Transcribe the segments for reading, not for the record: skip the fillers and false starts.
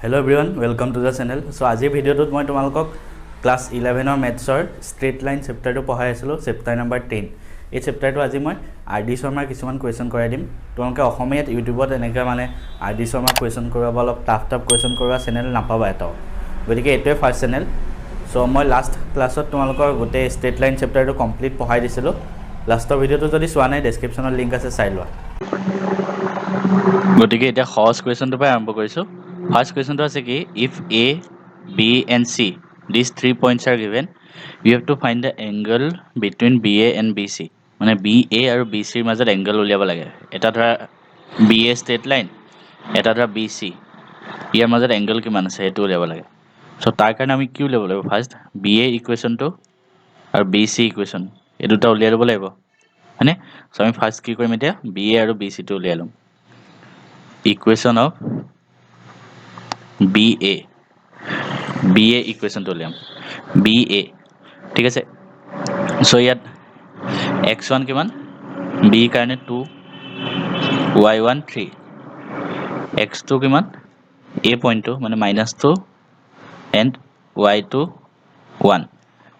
Hello everyone, welcome to the channel. So আজি ভিডিওটোত মই তোমালোকক ক্লাস 11 মেথছৰ স্ট্ৰেট লাইন চেপ্টাৰটো পঢ়াই আছিলো, চেপ্টাৰ নম্বৰ 10। এই চেপ্টাৰটো আজি মই আৰডি শৰ্মাৰ কিছুমান কোৱেশ্চন কৰাই দিম। তোমালোকে অসমীয়াত ইউটিউবত এনেকা মানে আৰডি শৰ্মাৰ কোৱেশ্চন কৰিব অলপ টাফ কোৱেশ্চন কৰা চেনেল নাপাবা এটাও। গতিকে এটোৱে ফাৰ্স্ট চেনেল। সো মই লাষ্ট ক্লাছত তোমালোকৰ গোটেই স্ট্ৰেট লাইন চেপ্টাৰটো কমপ্লিট পঢ়াই দিছিলো। লাষ্টৰ ভিডিওটো যদি চোৱা নাই ডেসক্ৰিপচনত লিংক আছে চাই লোৱা। গতিকে এটা সহজ কোৱেশ্চনটো পৰা আৰম্ভ কৰিছো। First question to আছে কি if A, B and C these 3 points are given you have to find the angle between BA and BC মানে BA আৰু BC ৰ মাজত angle উলিয়াব লাগে এটা ধৰা BA straight line এটা ধৰা BC ইয়াৰ মাজত angle কিমান আছে এটো উলিয়াব লাগে সো তাৰ কাৰণে আমি কি উলিয়াব লাগিব ফাৰ্স্ট BA ইকুৱেচন টো আৰু BC ইকুৱেচন এই দুটা উলিয়াই ল'ব লাগিব হয়নে সো আমি ফাৰ্স্ট কি কৰিম এতিয়া BA আৰু BC টো উলিয়াই লম ইকুৱেচন অফ BA ইকুৱেচন টো উলিয়াম BA ঠিক আছে সো ইয়াত x1 কিমান b কাৰণে 2 y1 3 x2 কিমান a পইণ্টটো মানে -2 and y2 1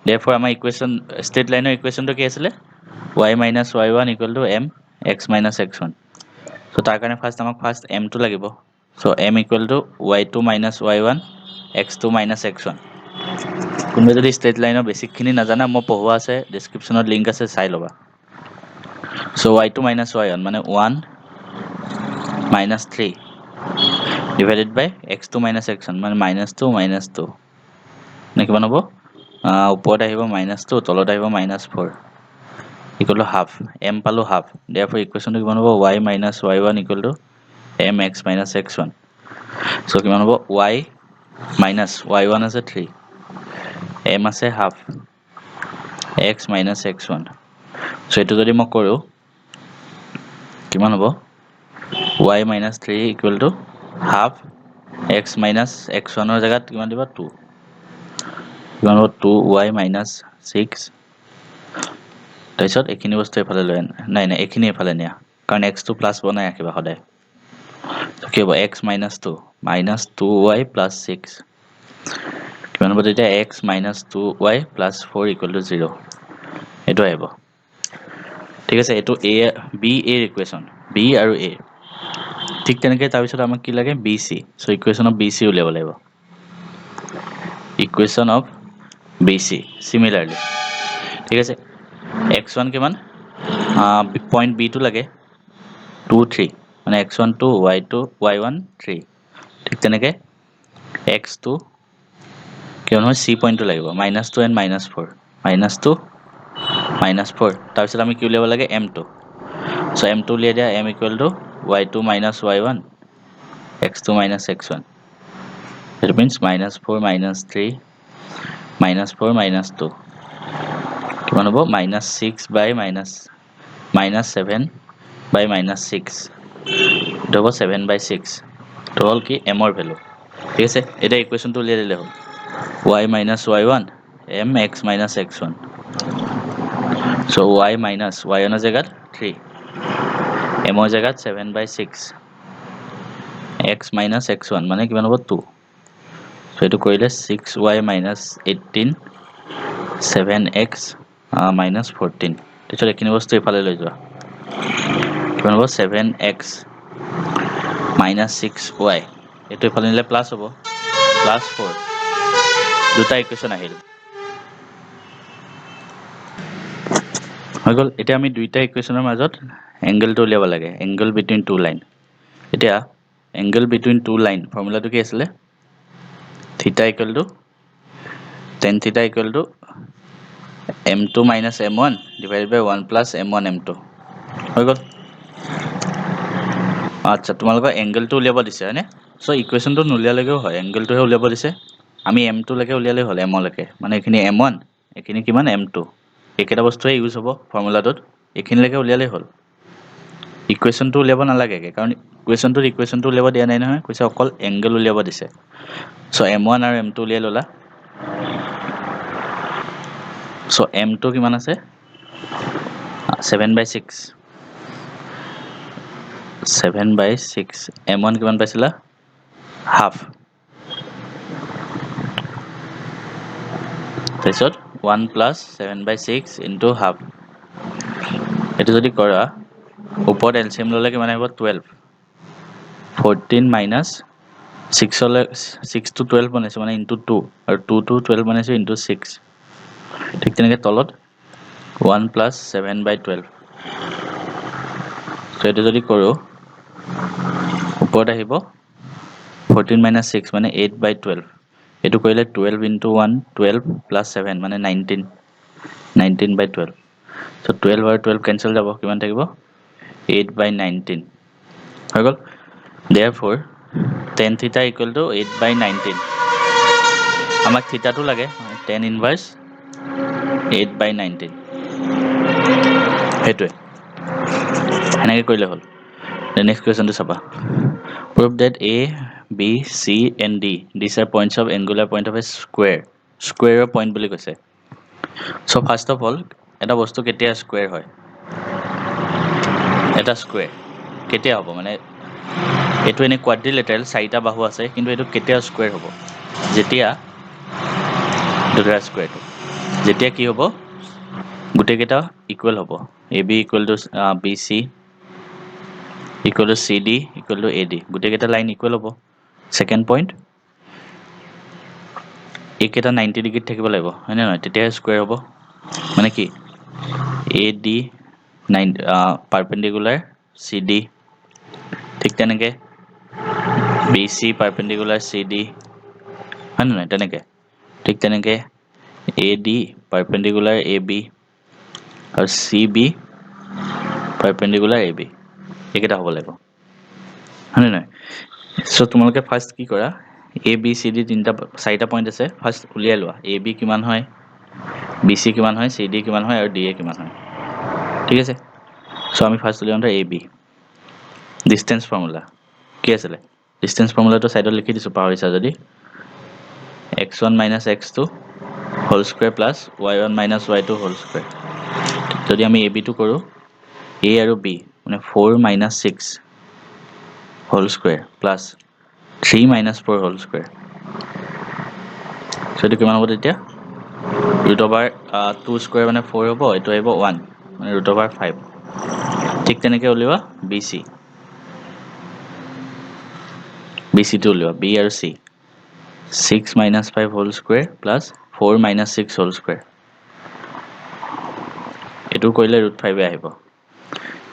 therefore আমাৰ ইকুৱেচন ষ্ট্ৰেট লাইনৰ ইকুৱেচনটো কি আছিল y - y1 = m x - x1 so তাৰ কাৰণে আমাক ফাৰ্স্ট m টো লাগিব so m = y2 - y1 x2 - x1 কোনবে যদি ষ্ট্ৰেট লাইনৰ বেসিক খিনি নাজানা মই পঢ়োৱা আছে ডেসক্ৰিপচনত লিংক আছে চাই লবা সো y2 - y1 মানে 1 - 3 divided by x2 - x1 মানে -2 -2 নে কিমান হ'ব ওপৰত আহিব -2 তলত আহিব -4 equal to half m পালো half therefore ইকুৱেচনটো কিমান হ'ব y - y1 = mx - x1 so কিমান হ'ব y - y1 আছে 3 m আছে half x - x1 সো এটো যদি মই কৰো কিমান হ'ব y - 3 = half x - x1 ৰ জাগাত কিমান দিবা 2 কিমান হ'ব 2y - 6 তাৰপিছত এখিনি বস্তু এফালে লৈ নাই এখিনি এফালে নিয়া কাৰণ x টো প্লাস বনাই ৰাখিবা সদায় সো কি হ'ব x - 2 -2y + 6 কিমান হ'ব তেতিয়া x - 2y + 4 = 0 এটো আহিব ঠিক আছে এটো a b a ইকুৱেচন b আৰু a ঠিক তেনেকৈ তাৰ পিছত আমাক কি লাগে BC সো ইকুৱেচন অফ BC উলিয়াব লাগিব ইকুৱেচন অফ BC সিমিলাৰলি ঠিক আছে x1 কিমান পইণ্ট B টো লাগে 2 3 মানে x1 2 y2 y1 3 ঠিক তেনেকৈ x2 কিমান হয় C পইণ্টটো লাগিব -2 and -4 -2 -4 তাৰ পিছত আমি কি উলিয়াব লাগে m2 সো m2 উলিয়াই দিয়া m = y2 - y1 x2 - x1 it means -4 -3 -4 -2 কিমান হ'ব -6 by -7 by -6 এটা হ'ব 7/6 তো হল কি m ৰ ভ্যালু ঠিক আছে এটা ইকুৱেচনটো উলিয়াই দিলে হ'ল y - y1 m x - x1 so y - y1 ৰ জাগাত 3 m ৰ জাগাত 7/6 x - x1 মানে কিমান হ'ব 2 so এটো কৰিলে 6y - 18 7x - 14 তাৰপিছত এখিনি বস্তু ইফালে লৈ যোৱা কিমান হ'ব 7x - 6y এটো ইফালে নিলে প্লাস হ'ব +4 দুটা ইকুৱেচন আহিল হৈ গল এতিয়া আমি দুইটা ইকুৱেচনৰ মাজত এংগেলটো উলিয়াব লাগে এংগেল বিটুইন টু লাইন এতিয়া এংগেল বিটুইন টু লাইন ফৰ্মুলাটো কি আছিল থিটা tan theta m2 - m1 divided by 1 plus m1 m2 হৈ গল আচ্ছা তোমালোকৰ এংগেলটো উলিয়াব দিছে হয়নে সো ইকুৱেচনটো নুলিয়ালেও হয় এংগেলটোহে উলিয়াব দিছে আমি m2 লৈকে উলিয়ালে হ'ল m লৈকে মানে এখিনি m1 এখিনি কিমান m2 একেটা বস্তুৱে ইউজ হ'ব ফৰ্মুলাটোত এখিনিলৈকে উলিয়ালে হ'ল ইকুৱেচনটো উলিয়াব নালাগে কাৰণ ইকুৱেচনটো উলিয়াব দিয়া নাই নহয় কৈছে অকল এংগেল উলিয়াব দিছে সো m1 আৰু m2 উলিয়াই ললা সো m2 কিমান আছে 7/6 7/6 m1 কিমান পাইছিলা হাফ তাৰপিছত 1 প্লাছ 7/6 ইনটু হাফ এইটো যদি কৰা ওপৰত এলচিএম ল'লে কিমান আহিব 12 14 মাইনাছ 6 হ'লে 6 to 12 বনাইছোঁ মানে ইনটু 2 আৰু 2 to 12 বনাইছোঁ ইনটু 6 ঠিক তেনেকৈ তলত 1 প্লাছ 7/12 চ' এইটো যদি কৰোঁ ওপৰত আহিব 14 মাইনাছ 6 মানে 8/12 এইটো কৰিলে 12 ইনটু 1 12 প্লাছ 7 মানে 19 19/12 চ' 12 আৰু 12 কেঞ্চেল যাব কিমান থাকিব 8/19 হৈ গ'ল therefore tan theta equal to 8/19 আমাক থিতাটো লাগে tan ইনভাৰ্স 8/19 সেইটোৱে এনেকৈ কৰিলে হ'ল নেক্সট কুৱেশ্যনটো চাবা prove that a b c and d these are points of angular point of a square point বুলি কৈছে so first of all এটা বস্তু কেতিয়া স্কোয়াৰ হয় এটা স্কোয়াৰ কেতিয়া হ'ব মানে এইটো এনে কোৱাড্ৰিলেটাৰেল চাৰিটা বাহু আছে কিন্তু এইটো কেতিয়া স্কোয়াৰ হ'ব যেতিয়া দুটা স্কোয়াৰটো যেতিয়া কি হ'ব গোটেইকেইটা ইকুৱেল হ'ব ab equal to bc equal to cd equal to ad গোটেইকেইটা লাইন ইকুৱেল হ'ব সেকেন্ড পইণ্ট এইকেইটা 90 ডিগ্ৰীত থাকিব লাগিব হয়নে নহয় তেতিয়াহে স্কোয়াৰ হ'ব মানে কি ad 9 পাৰপেণ্ডিকুলাৰ cd ঠিক তেনেকৈ bc পাৰপেণ্ডিকুলাৰ cd হয় নে নহয় তেনেকৈ ঠিক তেনেকৈ ad পাৰপেণ্ডিকুলাৰ ab আৰু cb পাৰপেণ্ডিকুলাৰ ab এইকেইটা হ'ব লাগিব হয় নে নহয় চ' তোমালোকে ফাৰ্ষ্ট কি কৰা এ বি চি ডি চাৰিটা পইণ্ট আছে ফাৰ্ষ্ট উলিয়াই লোৱা এ বি কিমান হয় বি চি কিমান হয় চি ডি কিমান হয় আৰু ডি এ কিমান হয় ঠিক আছে চ' আমি ফাৰ্ষ্ট উলিয়াওঁতে এ বি ডিষ্টেঞ্চ ফৰ্মুলা কি আছিলে ডিষ্টেঞ্চ ফৰ্মুলাটো ছাইডত লিখি দিছোঁ পাহৰিছা যদি x1 minus x2 whole square plus y1 minus y2 whole square যদি আমি এ বিটো কৰোঁ এ আৰু বি মানে 4 minus 6 whole square plus 3 minus 4 whole square so' এইটো কিমান হ'ব তেতিয়া ৰুট অভাৰ 2 স্কুৱেৰ মানে 4 হ'ব এইটো আহিব 1 মানে ৰুট অভাৰ 5 ঠিক তেনেকৈ উলিওৱা বি চিটো উলিওৱা বি আৰু C 6 minus 5 whole square plus 4 minus 6 whole square এইটো কৰিলে ৰুট 5 আহিব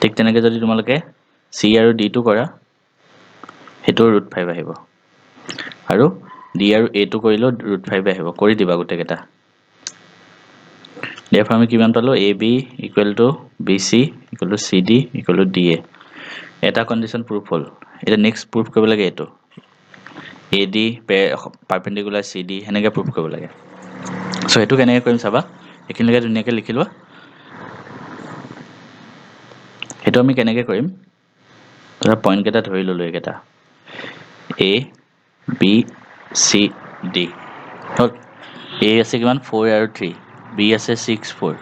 ঠিক তেনেকৈ যদি তোমালোকে চি আৰু ডিটো কৰা সেইটো ৰুট 5 আহিব আৰু ডি আৰু এটো কৰিলেও ৰুট 5 আহিব কৰি দিবা গোটেইকেইটা therefore আমি কিমান পালো A B equal to B C equal to C D equal to D A এটা কণ্ডিশ্যন প্ৰুফ হ'ল এতিয়া নেক্সট প্ৰুফ কৰিব লাগে এইটো A D perpendicular C D সেনেকৈ প্ৰুফ কৰিব লাগে চ' সেইটো কেনেকৈ কৰিম চাবা এইখিনিলৈকে ধুনীয়াকৈ লিখি লোৱা সেইটো আমি কেনেকৈ কৰিম ধৰা পইণ্টকেইটা ধৰি ল'লোঁ এইকেইটা এ বি চি ডি হ'ল এ আছে কিমান 4 আৰু 3 বি আছে 6 4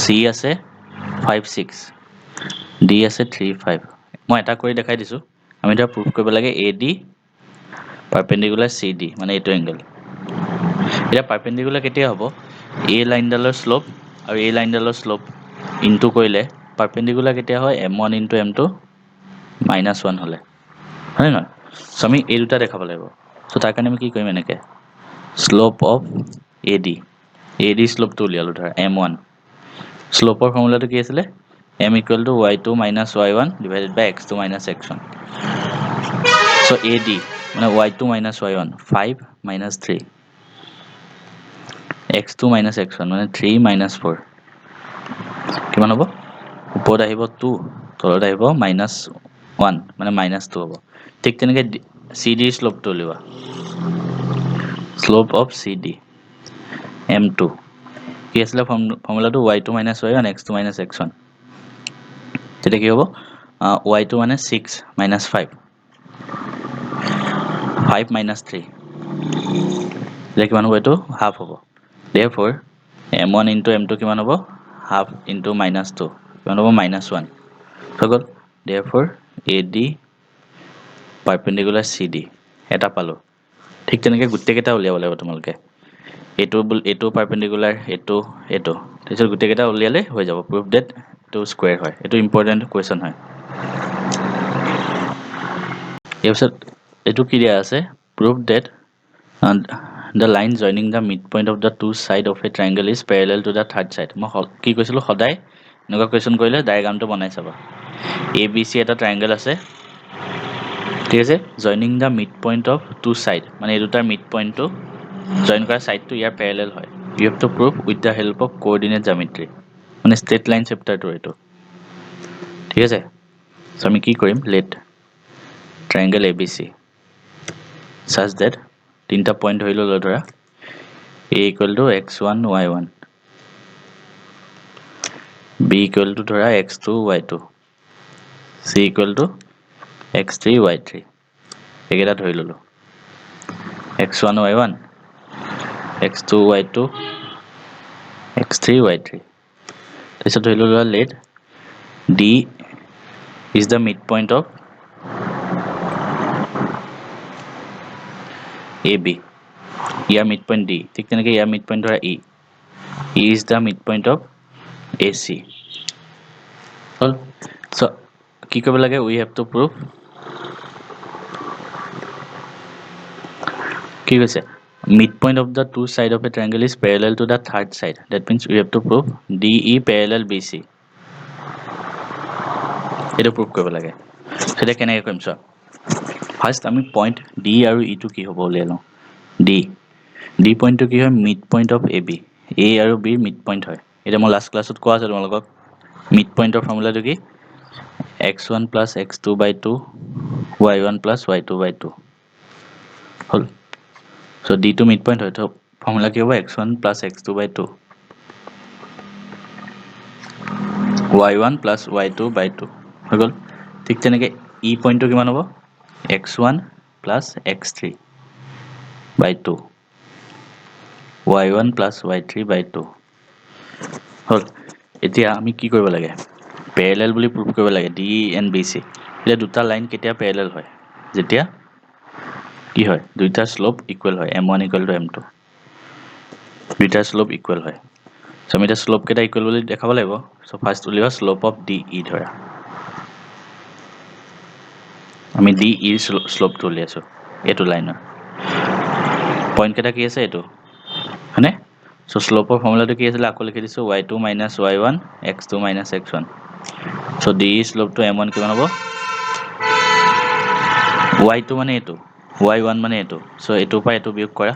চি আছে 5 6 ডি আছে 3 5 মই এটা কৰি দেখাই দিছোঁ আমি এতিয়া প্ৰুফ কৰিব লাগে A D perpendicular C D মানে এইটো এংগল এতিয়া পাৰপেণ্ডিকুলাৰ কেতিয়া হ'ব এ লাইনডালৰ শ্লোপ আৰু এই লাইনডালৰ শ্লোপ ইনটু কৰিলে পাৰপেণ্ডিকুলাৰ কেতিয়া হয় m1 ইনটু m2 -1 হ'লে হয় নহয় চ' আমি এই দুটা দেখাব লাগিব চ' তাৰ কাৰণে আমি কি কৰিম এনেকৈ শ্লোপ অফ এ ডি শ্লোপটো উলিয়ালোঁ ধৰা m1 শ্লোপৰ ফৰ্মুলাটো কি আছিলে m equal to y2 minus y1 divided by x2 minus x1 so' A D মানে y2 minus y1 5 minus 3 x2 minus x1 মানে 3 মাইনাছ 4 কিমান হ'ব ওপৰত আহিব 2 তলত আহিব -1 মানে -2 হ'ব ঠিক তেনেকৈ চি ডিৰ শ্লোপটো উলিওৱা slope of C D m2 কি আছিলে ফৰ্মুলাটো y2 minus y1 x2 minus x1 তেতিয়া কি হ'ব y2 মানে 6 মাইনাছ 5 মাইনাছ 3 তেতিয়া কিমান হ'ব এইটো হাফ হ'ব therefore m1 ইনটু m2 কিমান হ'ব হাফ ইনটু -2 কিমান হ'ব -1 হৈ গ'ল therefore AD পাৰপেণ্ডিকুলাৰ CD এটা পালোঁ ঠিক তেনেকৈ গোটেইকেইটা উলিয়াব লাগিব তোমালোকে এইটো পাৰপেণ্ডিকুলাৰ এইটো তাৰপিছত গোটেইকেইটা উলিয়ালে হৈ যাব প্ৰুফ ডেট এইটো স্কুৱেৰ হয় এইটো ইম্পৰ্টেণ্ট কুৱেশ্যন হয় ইয়াৰ পিছত এইটো কি দিয়া আছে proof that the line joining the midpoint of the two side of a triangle is parallel to the third side মই কি কৈছিলো সদায় এনেকুৱা কুৱেশ্যন কৰিলে ডায়াগ্ৰামটো বনাই চাবা ABC এটা ট্ৰায়াঙ্গেল আছে ঠিক আছে joining the mid point of two side মানে এই দুটাৰ মিড পইণ্টটো জইন কৰা চাইডটো ইয়াৰ পেৰেলেল হয় you have to prove with the help of coordinate geometry মানে ষ্ট্ৰেট লাইন চেপ্টাৰটো এইটো ঠিক আছে চ' আমি কি কৰিম let triangle ABC such that তিনিটা পইণ্ট ধৰি ল'লো ধৰা A equal to x1 y1 B equal to ধৰা x2 y2 C equal to x3 y3 এইকেইটা ধৰি ল'লো x1 y1 x2 y2 x3 y3 তাৰপিছত ধৰি ল'লো let D is the midpoint of AB year midpoint D ঠিক তেনেকৈ ইয়াৰ midpoint ধৰা E is the midpoint of AC হ'ল so কি কৰিব লাগে we have to prove কি কৈছে midpoint of the two side of a triangle is parallel to the third side that means we have to prove DE parallel BC এইটো prove কৰিব লাগে সেটা কেনেকৈ কৰিম চোৱা ফাৰ্স্ট আমি পইণ্ট D আৰু E টো কি হ'ব উলিয়াই লওঁ D পইণ্টটো কি হয় mid point of AB A আৰু B মিড পইণ্ট হয় এটা মই লাষ্ট ক্লাছত কোৱা আছে তোমালোকক মিড পইণ্টৰ ফৰ্মুলাটো কি x1 plus x2 by 2 y1 plus y2 by 2 হ'ল so D to midpoint হয় তো ফৰ্মুলা কি হ'ব x1 plus x2 by 2 y1 plus y2 by 2 হৈ গ'ল ঠিক তেনেকৈ E পইণ্টটো কিমান হ'ব x1 plus x3 by 2 y1 plus y3 by 2 হ'ল এতিয়া আমি কি কৰিব লাগে পেৰেলেল বুলি প্ৰুভ কৰিব লাগে D and BC এতিয়া দুটা লাইন কেতিয়া পেৰেলেল হয় যেতিয়া কি হয় দুইটা স্লোপ ইকুৱেল হয় m1 equal to m2 দুইটা স্লোপ ইকুৱেল হয় সো আমি এটা স্লোপ কেইটা ইকুৱেল বুলি দেখাব লাগিব সো ফাৰ্স্ট উলিওৱা স্লোপ অফ DE ধৰা আমি DE স্লোপটো উলিয়াইছো এইটো লাইনৰ পইণ্ট কেইটা কি আছে এইটো হয়নে সো স্লোপৰ ফৰ্মুলাটো কি আছিল আকৌ লিখি দিছো y2 minus y1 x2 minus x1 so DE স্লোপটো m1 কিমান হ'ব y2 মানে এইটো y1 মানে এইটো সো এইটোৰ পৰা এইটো বিয়োগ কৰা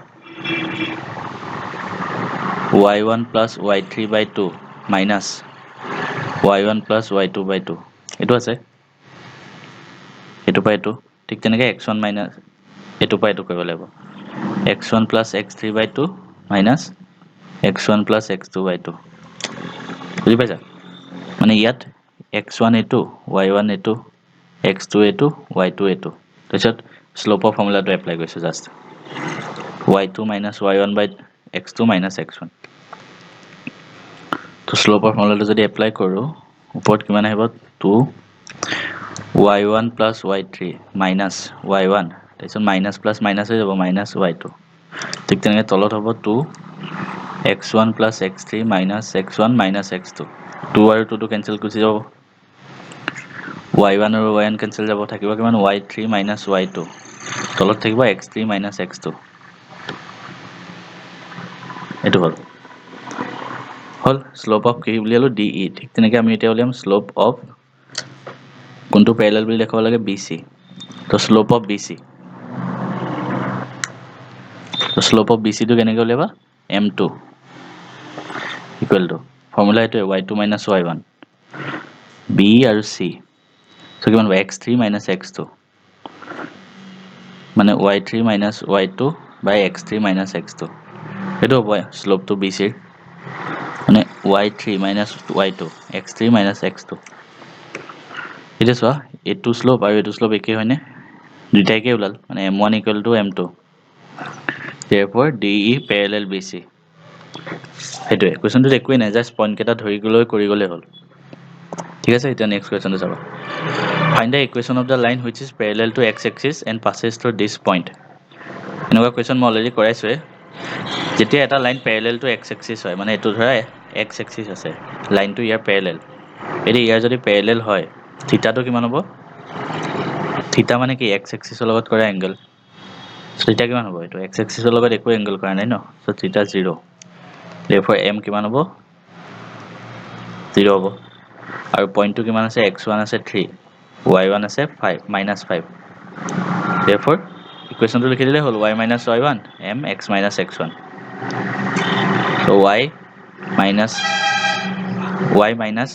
y1 plus y3 by 2 minus y1 plus y2 by 2 এইটো আছে এইটো পৰা এইটো ঠিক তেনেকৈ x1 minus এইটো পৰা এইটো কৰিব লাগিব x1 plus x3 by 2 minus x1 plus x2 by 2 বুজি পাইছা মানে ইয়াত x1 এইটো y1 এইটো x2 এইটো y2 এইটো তাৰপিছত স্লোপৰ ফৰ্মুলাটো এপ্লাই কৰিছো just y2 minus y1 by x2 minus x1 তো স্লোপৰ ফৰ্মুলাটো যদি এপ্লাই কৰোঁ ওপৰত কিমান আহিব 2 y1 plus y3 minus y1 তাৰপিছত মাইনাছ প্লাছ মাইনাছ হৈ যাব মাইনাছ y2 ঠিক তেনেকৈ তলত হ'ব 2 x1 plus x3 minus x1 minus x2 2 আৰু 2 টো কেনসেল গুচি যাব y1 আৰু y1 কেনসেল যাব থাকিব কিমান y3 minus y2 তলত থাকিব x3 minus x2 এইটো হ'ল স্লোপ অফ কি উলিয়ালো DE ঠিক তেনেকৈ আমি এতিয়া উলিয়াম স্লোপ অফ কোনটো প্যাৰেলাল বুলি দেখাব লাগে BC তো স্লোপ অফ BC তো স্লোপ অফ BC টো কেনেকৈ উলিয়াবা m2 ইকুৱেল টু ফৰ্মুলা এইটো y2 minus y1 B আৰু C সো কিমান হ'ব x3 minus x2 মানে y3 minus y2 by x3 minus x2 এইটো হ'ব স্লোপটো BC মানে y3 minus y2 x3 minus x2 এটা চোৱা এইটো স্লোপ আৰু এইটো স্লোপ একে হয়নে দুইটাকে ওলাল মানে m1 equal to m2 therefore DE parallel BC সেইটোৱে কোৱেশ্যনটোত একোৱে নাই জাষ্ট পইণ্ট কেইটা ধৰি গলৈ কৰি গলে হ'ল ঠিক আছে এতিয়া নেক্সট কোৱেশ্যনটো চাবা find the equation of the line which is parallel to x axis and passes through this point এনেকুৱা কোৱেশ্যন মই অলৰেডি কৰাইছোৱে যেতিয়া এটা লাইন প্যাৰেলেল টু এক্স এক্সিস হয় মানে এটো ধৰা এক্স এক্সিস আছে লাইনটো ইয়াৰ প্যাৰেলেল এটি ইয়াৰ যদি প্যাৰেলেল হয় থিটাটো কিমান হ'ব থিটা মানে কি এক্স এক্সিসৰ লগত কৰা এংগল থিটা কিমান হ'ব এটো এক্স এক্সিসৰ লগত একো এংগল কৰা নাই ন সো থিটা 0 therefore m কিমান হ'ব 0 হ'ব আৰু পইণ্টটো কিমান আছে x1 আছে 3 y1 আছে 5 -5 therefore ইকুৱেশ্যনটো লিখি দিলে হ'ল y - y1 m x - x1 so y minus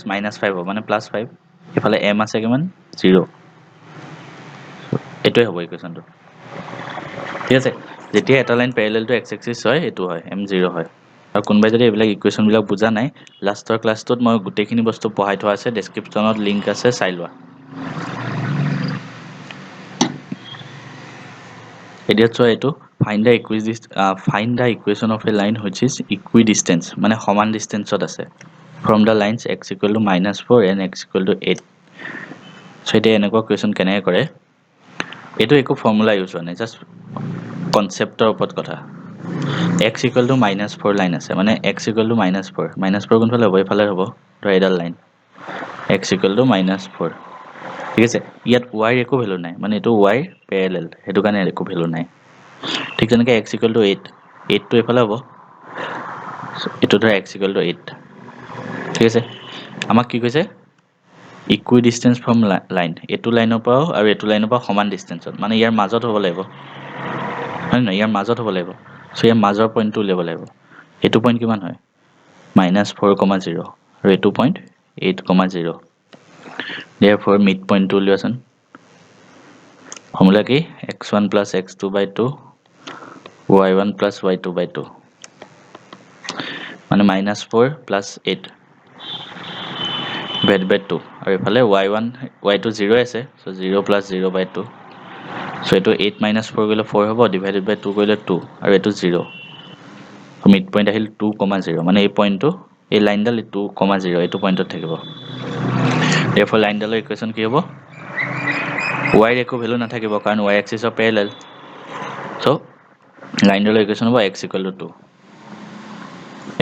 -5 হ'ব মানে +5 এফালে m আছে কিমান 0 এটোই হ'ব ইকুৱেশ্যনটো ঠিক আছে যেতিয়া এটা লাইন প্যাৰেলেল টু x এক্সিস হয় এটো হয় m 0 হয় আৰু কোনবাই যদি এইবিলাক ইকুৱেশ্যন বিলাক বুজা নাই লাষ্টৰ ক্লাছটোত মই গোটেইখিনি বস্তু পঢ়াই থোৱা আছে ডেসক্ৰিপচনত লিংক আছে চাই লোৱা এতিয়া চোৱা এটো find the equation of a line which is equidistant মানে সমান ডিসটেন্সত আছে from the lines x equal to -4 and x equal to 8 so এটা এনেকুৱা কোৱেশ্যন কেনেকৈ কৰে এটো একো ফৰ্মুলা ইউজ হোৱা নাই জাস্ট কনসেপ্টৰ ওপৰত কথা x equal to -4 লাইন আছে মানে x equal to -4 -4 কোনফালে হ'ব এফালে হ'ব ধৰা এডাল লাইন x equal to -4 ঠিক আছে ইয়াত y একো ভ্যালু নাই মানে এটো y প্যাৰেলেল হেতু কাৰণে একো ভ্যালু নাই ঠিক তেনেকৈ x equal to 8 8 টো এফালে হ'ব এটো ধৰা x equal to 8 ঠিক আছে আমাক কি কৈছে ইকুইডিস্টেন্স ফ্ৰম লাইন এটো লাইনৰ পৰা আৰু এটো লাইনৰ পৰা সমান ডিসটেন্সত মানে ইয়াৰ মাজত হ'ব লাগিব হয় না ইয়াৰ মাজত হ'ব লাগিব সো ইয়াৰ মাজৰ পইণ্টটো উলিয়াব লাগিব এটো পইণ্ট কিমান হয় -4,0 আৰু এটো পইণ্ট 8,0 therefore মিড পইণ্টটো উলিয়াচোন ফৰ্মুলা কি x1 + x2/2 y1 + y2/2 মানে -4 + 8 /2 আৰু ইফালে y1 y2 0 আছে সো 0 + 0/2 সো এটো 8 - 4 গলে 4 হ'ব /2 কৰিলে 2 আৰু এটো 0 মিড পইণ্ট আহিল 2,0 মানে এই পইণ্টটো এই লাইনডাল 2,0 এটো পইণ্টত থাকিব therefore লাইনডালৰ ইকুৱেশ্যন কি হ'ব y ৰ একো ভ্যালু নাথাকিব কাৰণ y এক্সিসৰ প্যাৰেলেল সো লাইনডালৰ ইকুৱেশ্যন হ'ব x = 2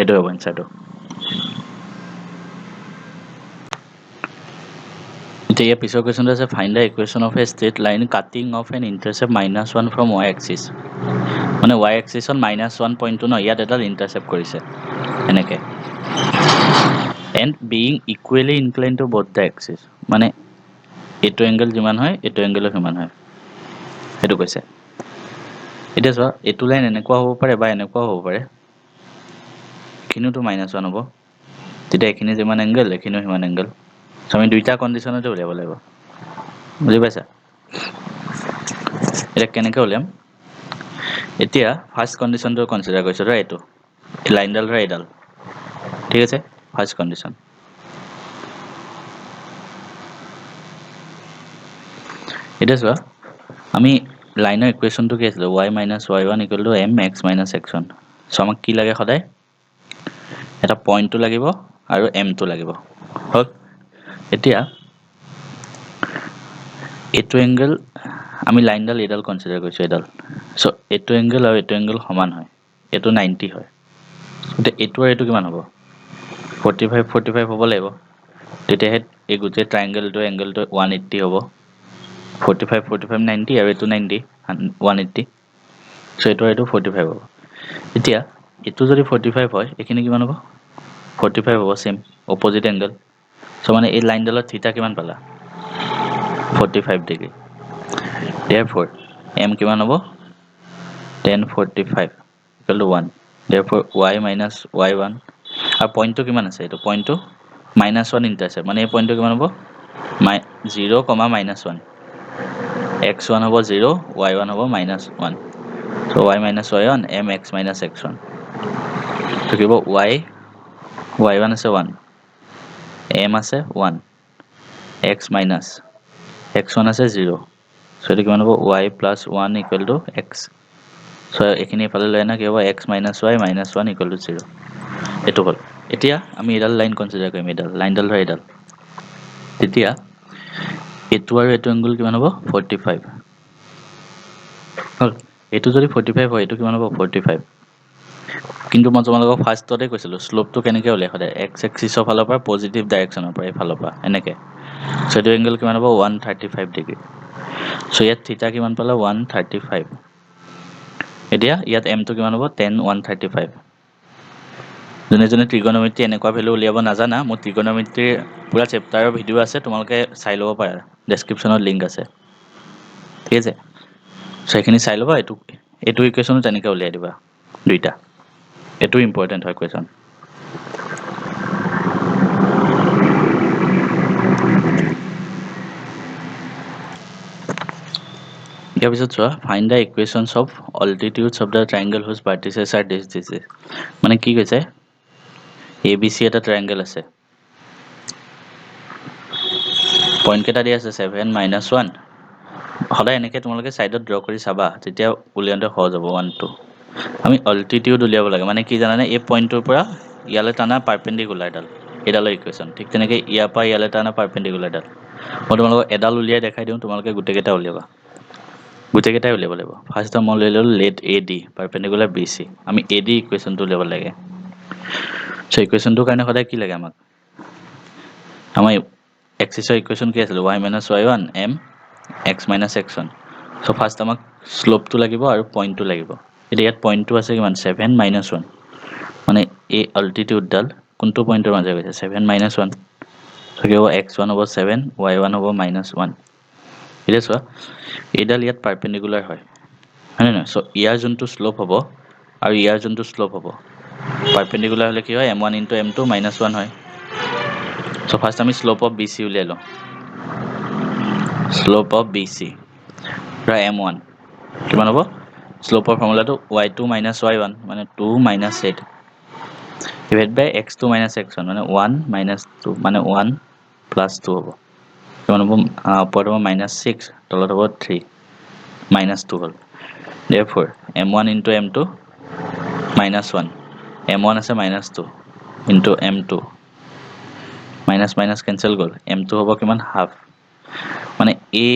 এটো হ'ব এনসাৰটো এতিয়া পিছৰ কোৱেশ্যনটো আছে find the equation of a straight line cutting off an intercept -1 from y axis মানে y এক্সিসত -1 পইণ্টটো ন ইয়াত এডাল ইন্টাৰসেপ্ট কৰিছে এনেকে and being equally inclined to both the axis মানে এটো এংগল যিমান হয় এটো এংগলও সমান হয় হেতু কৈছে এতিয়া চোৱা এটো লাইন এনেকুৱা হ'ব পাৰে বা এনেকুৱা হ'ব পাৰে কিনুটো -1 হ'ব তেতিয়া এখিনি যিমান এংগল এখিনিও সিমান এংগল আমি দুইটা কন্ডিশনতে উলিয়াব লাগিব বুজি পাইছা এটা কেনেকৈ উলিয়াম এতিয়া ফার্স্ট কন্ডিশনটো কনসিডাৰ কৰিছো ধৰা এটো লাইনডাল ধৰা এডাল ঠিক আছে ফাৰ্স্ট কন্ডিশন এটা চোৱা আমি লাইনৰ ইকুৱেশ্যনটো কি আছিল y - y1 = mx - x1 so আমাক কি লাগে সদায় এটা পইণ্টটো লাগিব আৰু m টো লাগিব হল এতিয়া এটো এংগল আমি লাইনডাল এডাল কনসিডাৰ কৰিছো এডাল সো এটো এংগল আৰু এটো এংগল সমান হয় এটো 90 হয় এতিয়া এটো আৰু এটো কিমান হ'ব 45 হ'ব লাগিব তেতিয়াহে এই গোটেই ট্ৰায়াঙ্গেলটো এংগলটো 180 হ'ব 45 90 আৰু এটো 90 180 সো এটো আৰু এটো 45 হ'ব এতিয়া এটো যদি 45 হয় এখিনি কিমান হ'ব 45 হ'ব সেম অপোজিট এংগল সো মানে এই লাইনডালত থিটা কিমান পালা 45 ডিগ্ৰী therefore m কিমান হ'ব tan 45 = 1 therefore y - y1 আৰু পইণ্টটো কিমান আছে এটো পইণ্টটো -1 ইন্টাৰসেপ্ট মানে এই পইণ্টটো কিমান হ'ব 0, -1 x1 হ'ব 0 y1 হ'ব -1 so y - y1 mx - x1 থাকিব y1 আছে 1 m আছে 1 x minus x1 আছে 0 so এটো কিমান হ'ব y + 1 = x so এখিনি ইফালে লৈ আনা কি হ'ব x - y -1 = 0 এটো হ'ল এতিয়া আমি এডাল লাইন কনসিডাৰ কৰিম এডাল লাইনডাল ধৰা এডাল তেতিয়া এটো আৰু এটো এংগল কিমান হ'ব 45 হল এটো যদি 45 হয় এটো কিমান হ'ব 45 কিন্তু মই তোমালোকক ফাৰ্ষ্টতে কৈছিলোঁ শ্লোপটো কেনেকৈ উলিয়াই সদায় এক্স এক্সিছৰ ফালৰ পৰা পজিটিভ ডাইৰেকশ্যনৰ পৰা এইফালৰ পৰা এনেকৈ চ' এইটো এংগল কিমান হ'ব 135 ডিগ্ৰী চ' ইয়াত থিটা কিমান পালা 135 এতিয়া ইয়াত এমটো কিমান হ'ব 10 135 যোনে যোনে ত্ৰিগোণমিতি এনেকুৱা ভেলু উলিয়াব নাজানা মোৰ ত্ৰিগোণমিতিৰ পুৰা চেপ্টাৰৰ ভিডিঅ' আছে তোমালোকে চাই ল'ব পাৰা ডেছক্ৰিপশ্যনত লিংক আছে ঠিক আছে চ' সেইখিনি চাই ল'বা এইটো ইকুৱেশ্যনো তেনেকৈ উলিয়াই দিবা দুইটা এইটো ইম্পৰ্টেণ্ট হয় কুৱেশ্যন ইয়াৰ পিছত চোৱা find the equations of altitudes of the triangle whose vertices are this মানে কি কৈছে এ বি চি এটা ট্ৰাইংগল আছে পইণ্ট কেইটা দিয়া আছে 7 -1 সদায় এনেকৈ তোমালোকে ছাইডত ড্ৰ কৰি চাবা তেতিয়া উলিয়াওঁতে সহজ হ'ব 1 2 আমি অল্টিটিউড উলিয়াব লাগে মানে কি জানানে এই পইণ্টটোৰ পৰা ইয়ালৈ টানা পাৰ্পেণ্ডিকুলাৰডাল এইডালৰ ইকুৱেশ্যন ঠিক তেনেকৈ ইয়াৰ পৰা ইয়ালৈ টানা পাৰ্পেণ্ডিকুলাৰডাল মই তোমালোকক এডাল উলিয়াই দেখাই দিওঁ তোমালোকে গোটেইকেইটা উলিয়াবা গোটেইকেইটাই উলিয়াব লাগিব ফাৰ্ষ্ট মই লৈ ল'লোঁ let A D perpendicular B C আমি এ ডি ইকুৱেশ্যনটো উলিয়াব লাগে চ' ইকুৱেশ্যনটোৰ কাৰণে সদায় কি লাগে আমাক আমাৰ এক্সিছৰ ইকুৱেশ্যন কি আছিলে y - y1 m x - x1 চ' ফাৰ্ষ্ট আমাক শ্লোপটো লাগিব আৰু পইণ্টটো লাগিব এতিয়া ইয়াত পইণ্টটো আছে কিমান 7 - 1 মানে এই অল্টিটিউডডাল কোনটো পইণ্টৰ মাজে গৈছে 7 - 1 কি হ'ব x1 হ'ব 7 y1 হ'ব -1 এতিয়া চোৱা এইডাল ইয়াত পাৰ্পেণ্ডিকুলাৰ হয় নে নহয় চ' ইয়াৰ যোনটো শ্লোপ হ'ব আৰু ইয়াৰ যোনটো শ্লোপ হ'ব পাৰ্পেণ্ডিকুলাৰ হ'লে কি হয় m1 * m2 -1 হয় চ' ফাৰ্ষ্ট আমি শ্লোপ অফ বি চি উলিয়াই লওঁ slope of B C m1 কিমান হ'ব শ্লোপৰ ফৰ্মুলাটো y2 - y1 মানে 2 - 8 ডিভাইড বাই x2 - x1 মানে 1 - 2 মানে 1 + 2 হ'ব কিমান হ'ব ওপৰত হ'ব -6 তলত হ'ব 3 -2 হ'ল therefore m1 * m2 -1 m1 আছে -2 into m2 minus minus cancel গ'ল m2 হ'ব কিমান হাফ মানে এই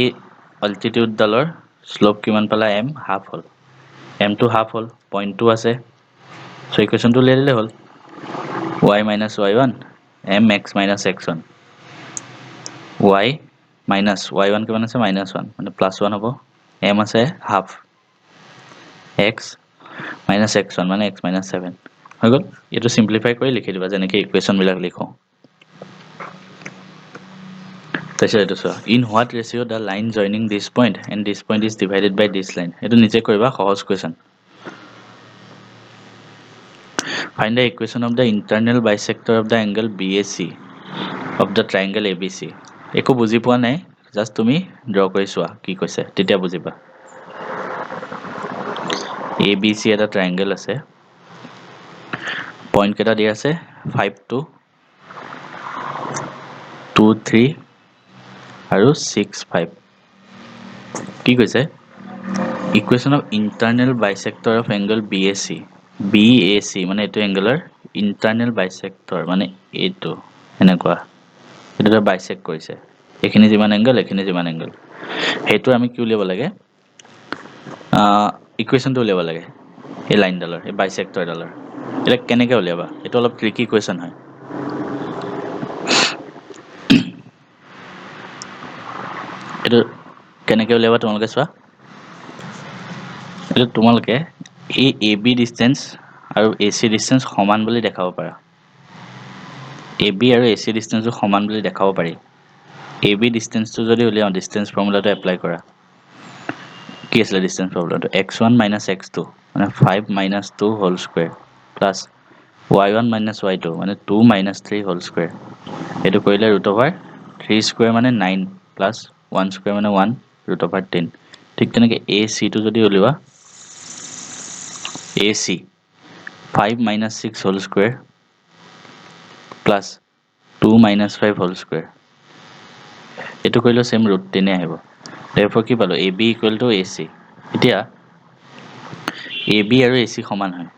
অল্টিটিউডডালৰ শ্লোপ কিমান পালা m হাফ হ'ল m2 হাফ হ'ল পইণ্টটো আছে চ' ইকুৱেশ্যনটো উলিয়াই দিলে হ'ল y - y1 mx - x1 y minus y1 কিমান আছে -1 মানে +1 হ'ব m আছে হাফ x - x1 মানে x - 7 হৈ গ'ল এইটো চিম্প্লিফাই কৰি লিখি দিবা যেনেকৈ ইকুৱেশ্যনবিলাক লিখোঁ তাৰপিছত এইটো চোৱা in what ratio' the line joining this point and this point is divided by this line এইটো নিজে কৰিবা সহজ question find the equation of the internal bisector of the angle B A C of the triangle A B C একো বুজি পোৱা নাই just তুমি draw কৰি চোৱা কি কৈছে তেতিয়া বুজিবা এ বি চি এটা ট্ৰাইংগল আছে পইণ্ট কেইটা দিয়া আছে 5 2 2 3 আৰু 6 5 কি কৈছে equation of internal bisector of angle B A C মানে এইটো এংগলৰ ইণ্টাৰনেল বাইচেক্টৰ মানে এইটো এনেকুৱা এইটো বাইচেক্ট কৰিছে এইখিনি যিমান এংগল এইখিনি যিমান এংগল সেইটো আমি কি উলিয়াব লাগে ইকুৱেশ্যনটো উলিয়াব লাগে এই লাইনডালৰ এই বাইচেক্টৰডালৰ এতিয়া কেনেকৈ উলিয়াবা এইটো অলপ ট্ৰিকি কুৱেশ্যন হয় এইটো কেনেকৈ উলিয়াবা তোমালোকে চোৱা এইটো তোমালোকে এই এ বি ডিষ্টেঞ্চ আৰু এ চি ডিষ্টেঞ্চ সমান বুলি দেখাব পাৰা এ বি আৰু এ চি ডিষ্টেঞ্চটো সমান বুলি দেখাব পাৰি এ বি ডিষ্টেঞ্চটো যদি উলিয়াওঁ ডিষ্টেঞ্চ ফৰ্মুলাটো এপ্লাই কৰা কি আছিলে ডিষ্টেঞ্চ ফৰ্মুলাটো x1 - x2 মানে 5 - 2 whole square plus y1 - y2 মানে 2 - 3 হোল স্কুৱেৰ এইটো কৰিলে √3 স্কুৱেৰ মানে 9 প্লাছ 1 স্কুৱেৰ মানে 1 √10 ঠিক তেনেকৈ এ চিটো যদি উলিওৱা A C 5 - 6 whole square plus 2 - 5 whole square এইটো কৰিলেও ছেম √10 আহিব therefore কি পালোঁ A B equal to A C এতিয়া এ বি আৰু এ চি সমান হয়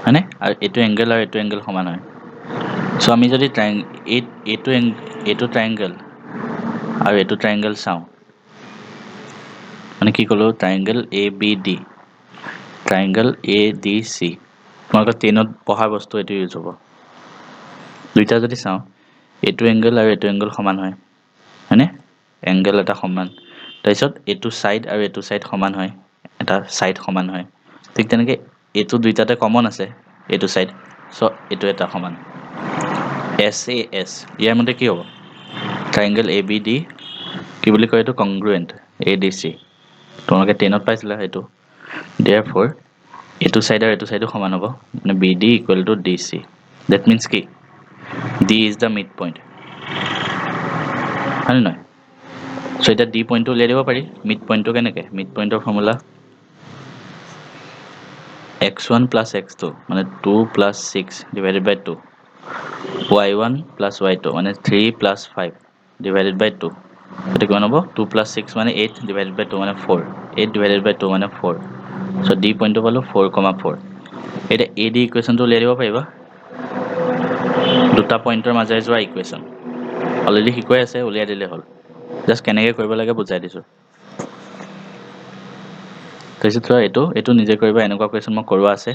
হয়নে আৰু এইটো এংগল আৰু এইটো এংগল সমান হয় চ' আমি যদি এইটো ট্ৰাইংগল আৰু এইটো ট্ৰাইংগল চাওঁ মানে কি ক'লোঁ triangle A B D triangle A D C তোমালোকৰ 10ত পঢ়া বস্তু এটো ইউজ হ'ব দুইটা যদি চাও এটো এংগল আৰু এটো এংগল সমান হয় হয়নে এংগল এটা সমান তাৰপিছত এটো সাইড আৰু এটো সাইড সমান হয় এটা সাইড সমান হয় ঠিক তেনেকৈ এটো দুইটাতে কমন আছে এটো সাইড সো এটো এটা সমান SAS ইয়াৰ মতে কি হ'ব ট্ৰায়াঙ্গল ABD কি বুলি কয় এটো কংগ্ৰুয়েন্ট ADC তোমালোকে 10ত পাইছিলা এটো therefore এটো সাইড আৰু এটো সাইডো সমান হ'ব মানে BD = DC that means কি D is the midpoint হয় নহয় সো এটা D পইণ্টটো উলিয়াই দিব পাৰি মিড পইণ্টটো কেনেকৈ মিড পইণ্টৰ ফৰ্মুলা x1 plus x2 মানে 2 plus 6 divided by 2 y1 plus y2 মানে 3 plus 5 divided by 2 এটা কিমান হ'ব 2 plus 6 মানে 8 divided by 2 মানে 4 8 divided by 2 মানে 4 so d পইণ্টটো পালো 4,4 এটা AD ইকুৱেশ্যনটো উলিয়াই দিব পাৰিবা দুটা পইণ্টৰ মাজেৰে যোৱা ইকুৱেশ্যন অলৰেডি শিকাই আছে উলিয়াই দিলে হ'ল জাস্ট কেনেকৈ কৰিব লাগে বুজাই দিছোঁ তাৰপিছত চোৱা এইটো নিজে কৰিবা এনেকুৱা কুৱেশ্যন মই কৰোৱা আছে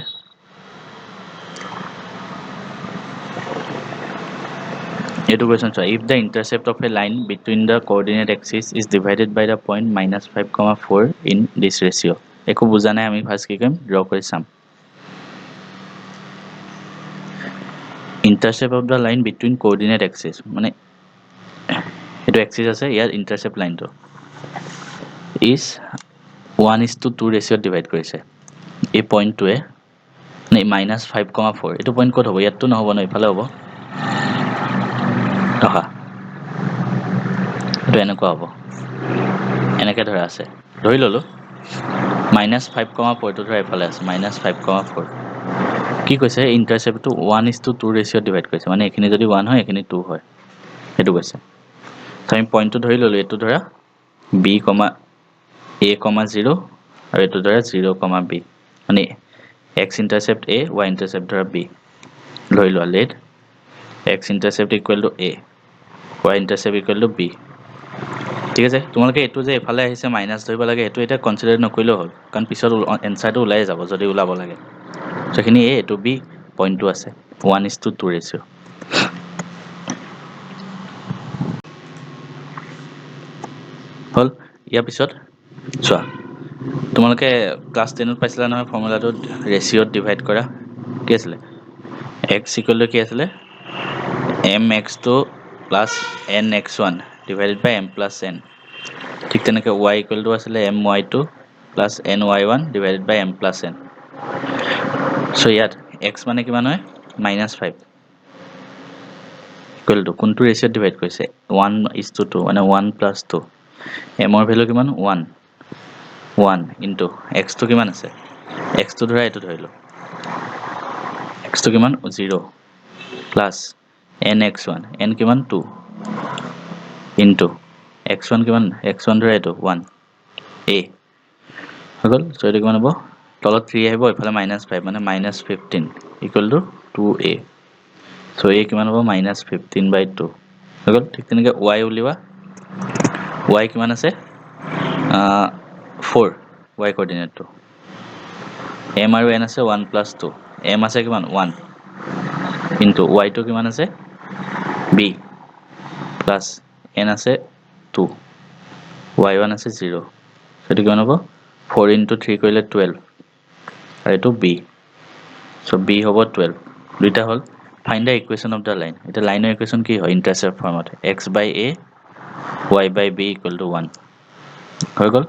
এইটো কুৱেশ্যন চোৱা if the intercept of a line between the coordinate axis is divided by the point -5,4 in this ratio একো বুজা নাই আমি ফাৰ্ষ্ট কি কৰিম ড্ৰ কৰি চাম intercept of the line between coordinate axis মানে এইটো axis আছে ইয়াৰ intercept লাইনটো is 1:2 ৰেচিঅ'ত ডিভাইড কৰিছে এই পইণ্টটোৱে মানে -5,4 এইটো পইণ্ট ক'ত হ'ব ইয়াততো নহ'ব ন ইফালে হ'ব টকা এইটো এনেকুৱা হ'ব এনেকৈ ধৰা আছে ধৰি ল'লোঁ -5,4 টো ধৰা ইফালে আছে -5,4 কি কৈছে ইণ্টাৰচেপ্টটো 1:2 ৰেচিঅ'ত ডিভাইড কৰিছে মানে এইখিনি যদি 1 হয় এইখিনি 2 হয় সেইটো কৈছে তো আমি পইণ্টটো ধৰি ল'লোঁ এইটো ধৰা B, A, 0 আৰু এইটো ধৰা 0, B মানে x intercept A y intercept ধৰা B ধৰি লোৱা let x intercept = A y intercept = B ঠিক আছে তোমালোকে এইটো যে এফালে আহিছে মাইনাছ ধৰিব লাগে এইটো এটা কনসিডাৰ নকৰিলেও হ'ল কাৰণ পিছত এনসাৰটো ওলাই যাব যদি ওলাব লাগে সেখিনি A এইটো B পইণ্টটো আছে 1:2 ৰেচিঅ হ'ল ইয়াৰ পিছত চোৱা তোমালোকে ক্লাছ 10ত পাইছিলা নহয় ফৰ্মুলাটো ৰেচিঅ'ত ডিভাইড কৰা কি আছিলে x = কি আছিলে mx2 plus nx1 divided by m plus n ঠিক তেনেকৈ y = আছিলে my2 plus ny1 divided by m plus n so ইয়াত x মানে কিমান হয় -5 কোনটো ৰেচিঅ'ত ডিভাইড কৰিছে 1:2 মানে 1 plus 2 m ৰ ভ্যালু কিমান 1 ইনটু x টো কিমান আছে x টো ধৰা এইটো ধৰিলো x টো কিমান 0 প্লাস nx1 n কিমান 2 ইনটু x1 কিমান x1 ধৰা এইটো 1 a হৈ গ'ল সো এইটো কিমান হ'ব তলত 3 আহিব ইফালে -5 মানে -15 = 2a সো a কিমান হ'ব -15/2 হৈ গ'ল ঠিক তেনেকৈ y উলিওৱা y কিমান আছে 4 y কোঅৰ্ডিনেটটো m আৰু n আছে 1 plus 2 m আছে কিমান 1 ইনটু y টো কিমান আছে b প্লাস n আছে 2 y1 আছে 0 সেটো কিমান হ'ব 4 into 3 কৰিলে 12 আৰু এটো b so b হ'ব 12 দুইটা হ'ল find the equation of the line এটা লাইনৰ ইকুৱেশ্যন কি হয় ইন্টাৰসেপ্ট ফৰ্মত x/a y/b = 1 হৈ গ'ল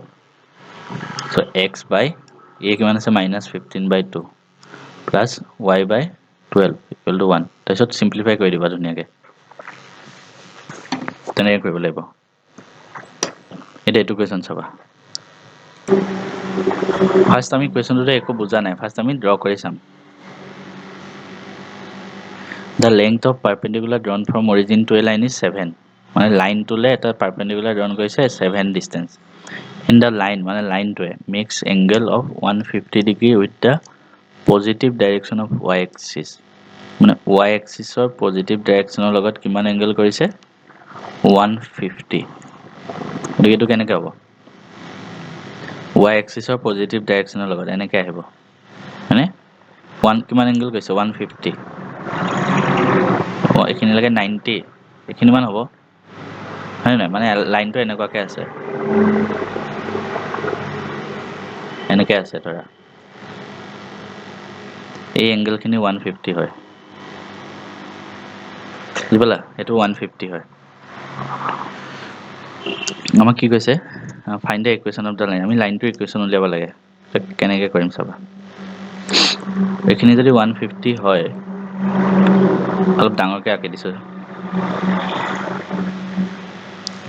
so x/a কিমান আছে -15/2 plus y/12 = 1 তাৰপিছত সিম্পলিফাই কৰি দিবা ধুনীয়াকৈ তেনেকৈ কৰিব লাগিব এটা এইটো কুৱেশ্যন চাবা ফাৰ্স্ট আমি কুৱেশ্যনটোতে একো বুজা নাই ফাৰ্স্ট আমি ড্ৰ কৰি চাম the length of perpendicular drawn from origin to a line is 7 মানে লাইনটোলে এটা পাৰপেন্ডিকুলাৰ ড্ৰন কৰিছে 7 ডিসটেন্স in the line মানে লাইনটোৱে makes angle of 150 degree with the positive direction of y axis মানে y axis ৰ positive ডাইৰেকচনৰ লগত কিমান এংগল কৰিছে 150 গতিকে এইটো কেনেকৈ হ'ব y axis ৰ পজিটিভ ডাইৰেকচনৰ লগত এনেকৈ আহিব মানে 1 কিমান এংগল কৈছে 150 এইখিনিলৈকে 90 এইখিনিমান হ'ব হয় নাই মানে লাইনটো এনেকুৱাকৈ আছে এনেকৈ আছে ধৰা এই এংগলখিনি 150 হয় বুজি পালা এইটো 150 হয় আমাক কি কৈছে find the equation of the line আমি লাইনটোৰ ইকুৱেশ্যন উলিয়াব লাগে কেনেকৈ কৰিম চাবা এইখিনি যদি 150 হয় অলপ ডাঙৰকৈ আঁকি দিছোঁ